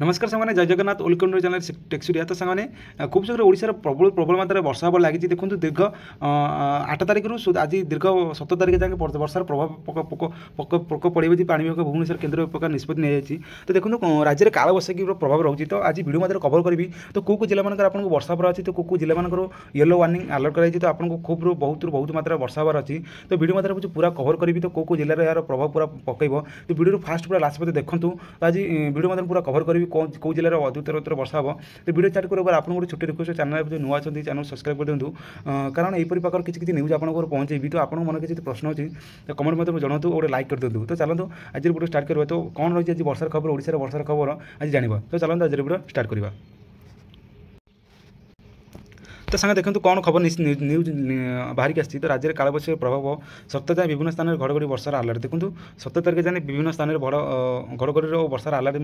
नमस्कार सामने जय जगन्नाथ वेलकम टू चैनल टेक्सुरिया। तो सामने खूब शीघ्र ओडिशार प्रबल प्रबल मात्रा वर्षा हबार लगी। देखो दीर्घ 8 तारिख रु आज दीर्घ 17 तारिख जाए वर्षार प्रभाव पोक पड़े पाणीपाग भुवनेश्वर केन्द्र प्रकार निष्पत्ति नहीं। तो देखो राज्य में कालबैशाखी प्रभाव रोचे। तो आज वीडियो मध्य कवर करी तो कौ जिला मान आपको वर्षा हबार अच्छी। तो कौ जिला मान येलो वार्निंग अलर्ट कराई। तो आपको खूब बहुत मात्रा वर्षा हबार अच्छी। तो वीडियो मध्य पूरा कवर करी तो कौ जिले यार प्रभाव पूरा पकड़। तो वीडियो फास्ट पूरा लास्ट पते देखूँ। तो आज वीडियो मध्य पूरा कवर करी कौ जिले अधिकतर वर्षा हम। तो वीडियो स्टार्ट कर आपको गोटे छोटी रिक्वेस्ट चैनल जो नुआ चैनल सब्सक्राइब कर दिंतु कारण यहीपरी प्रकार किसी न्यूज आपको पहुँचेबी। तो आप मन किसी प्रश्न अच्छी तो कमेंट मत जनातु गोटे लाइक कर दिंतु। तो चलते आज वीडियो स्टार्ट करवा। तो कौन रही आज वर्षार खबर ओडिशार वर्षार खबर आज जाना। तो चलते आज वीडियो स्टार्ट करवा। तो सागे देखो कौन खबर न्यूज बाहरिक आसी। तो राज्य में कालबैशाखी प्रभाव 17 जाए विभिन्न स्थान में घड़घड़ी वर्षार आलर्ट। देखो 17 तारिख जाए विभिन्न स्थान में घड़घड़ी वर्षार आलर्ट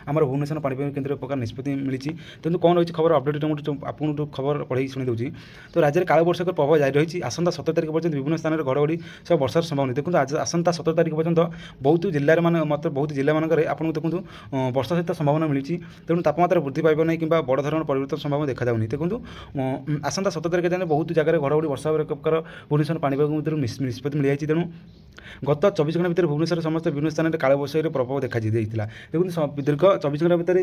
आम भुवनेश्वर पाणीपाग केन्द्र प्रकार निष्पत्ति मिली। तेणु कौन रही खबर अपडेट आपको खबर पढ़े शुणी दूसरी। तो राज्य में कालबैशाखी प्रभाव जारी रही। आसंता 17 तारिख पर्यटन विभिन्न स्थान में घड़घड़ी सब वर्षार संभावना। देखो आज आसंता 17 तारिख पर्यटन बहुत जिले में मतलब बहुत जिला मानक आपको देखो वर्षा सहित संभावना मिली। तेणु तापमात्रा वृद्धि पाइब ना कि बड़ धरण परिवर्तन संभावना देखा जाऊनी। देखो आसंता 17 तारिख जाए बहुत जगह घड़घड़ी वर्षा प्रकार भुवनेश्वर पाणीपाग निष्पत्ति मिल जाए। तेणु गत 24 घंटा भितर भुवनेश्वर समस्त विभिन्न स्थान में कालबैशाखी प्रभाव देखा देखो दीर्घ 24 घंटा भितर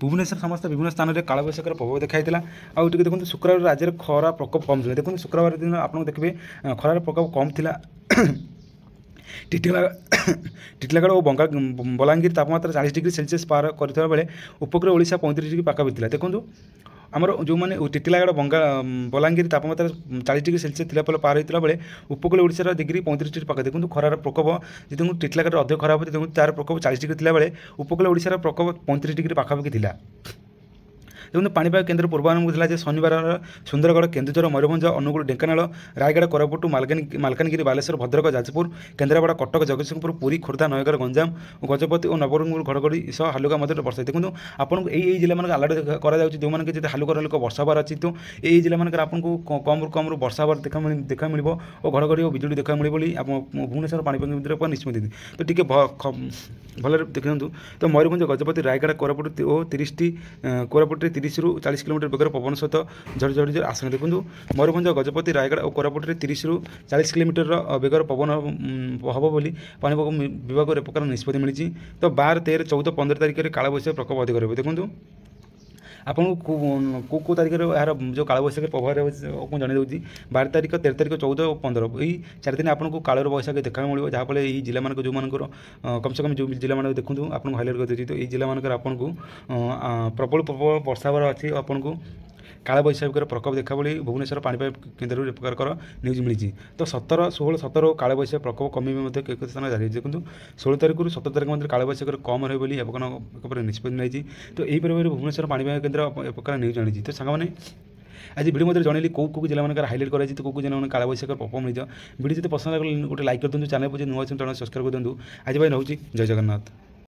भुवनेश्वर समस्त विभिन्न स्थान में कालबैशाखी प्रभाव देखा। आउ देखो शुक्रवार राज्य में खरा प्रकोप कम था। देखो शुक्रवार दिन आप देखिए खरार प्रकोप कम था। टिटिलागढ़ और बलांगीर तापमात्रा 40 डिग्री सेल्सियस पार करता बेले उपकूल ओडिशा 35 डिग्री पाखापाखि था। देखो आमर जो मैंने टिटिलागढ़ बलांगीर तापमात्रा 40 डिग्री सेल्सियस थिला पार होता बेले उपकूल ओडिशार डिग्री 35 डिग्री पाखा। देखो खरार प्रकोप जो टिटिलागढ़ अधिक खराब होती देखो तार प्रकोप 40 डिग्री थिला बेले उपकूल ओडिशार प्रकोप 35 डिग्री पाखापाखि थिला। देखो पाणीपाग केन्द्र पूर्वानुमान था शनिवार सुंदरगढ़ केन्दुझर मयूरभंज अनुगुल ढेंकानाल रायगढ़ कोरापुट मालकानगिरी बालेश्वर भद्रक जाजपुर केन्द्रापड़ा कटक जगतसिंहपुर पुरी खोर्धा नयगढ़ गंजाम गजपति और नवरंगपुर घड़घड़ी सह हालुका मध्य वर्षा। देखो आपको यही जिला मान अलर्ट कर हालुका हालुका वर्षा हबार अच्छी। तो यही जिला मान आपको कम वर्षा हबार देखा मिल और घड़घड़ी और बिजुली देखा मिले भुवनेश्वर पाणीपाग केन्द्र निष्पत्ति। तो टी भल देखते। तो मयूरभंज गजपति रायगढ़ कोरापुट और 30 कोरापुट 30 रु 40 किलोमीटर बेगर पवन सहित झड़झड़ी आशंका। देखो मयूरभंज गजपति रायगढ़ और कोरापुट 30 रु 40 किलोमीटर बेगर पवन हम बोली पाणीपाग विभाग प्रकार निष्पत्ति मिली। तो 12, 13, 14, 15 तारिख में कालबैशाखी प्रकोप अधिक रही। देखो आपको कौ तारिख यार जो कालबैशाखी प्रभाव को जन दूसरी 12 तारिख 13 तारिख 14 और 15 यही 4 दिन आपको कालर बैशाखी देखा मिले। जहाँफल ये जिला मान जो मान कम से कम जो जिला मान देखूँ आपको हाईलाइट कर दूसरी। तो ये जिला मानक आपको प्रबल प्रबल वर्षा हबार अच्छी। आपको कालबैशाखी प्रकोप देखा बोली भुवनेश्वर पाणीपाग केन्द्र प्रकार न्यूज मिली। तो 17, 16, 17 कालबैशाखी प्रकोप कमी केत स्थान जारी। देखो 16 तारिख रु 17 तारिख मध्य कालबैशाखी कम रही बोली एक निष्पत्ति नहीं। तो यही भाव भुवनेश्वर पाणीपाग केन्द्र प्रकार न्यूज आनी। तो सांग आज वीडियो मध्य जनइली कौ जिला मान हाईलाइट कराई। तो कौ जिला कालबैशाखी प्रभाव मिल वीडियो जो पसंद गोटे लाइक कर दिखाँ। चैनल पर नुआ चैनल सब्सक्राइब कर दिखाँ। आज भाई रोचे जय जगन्नाथ।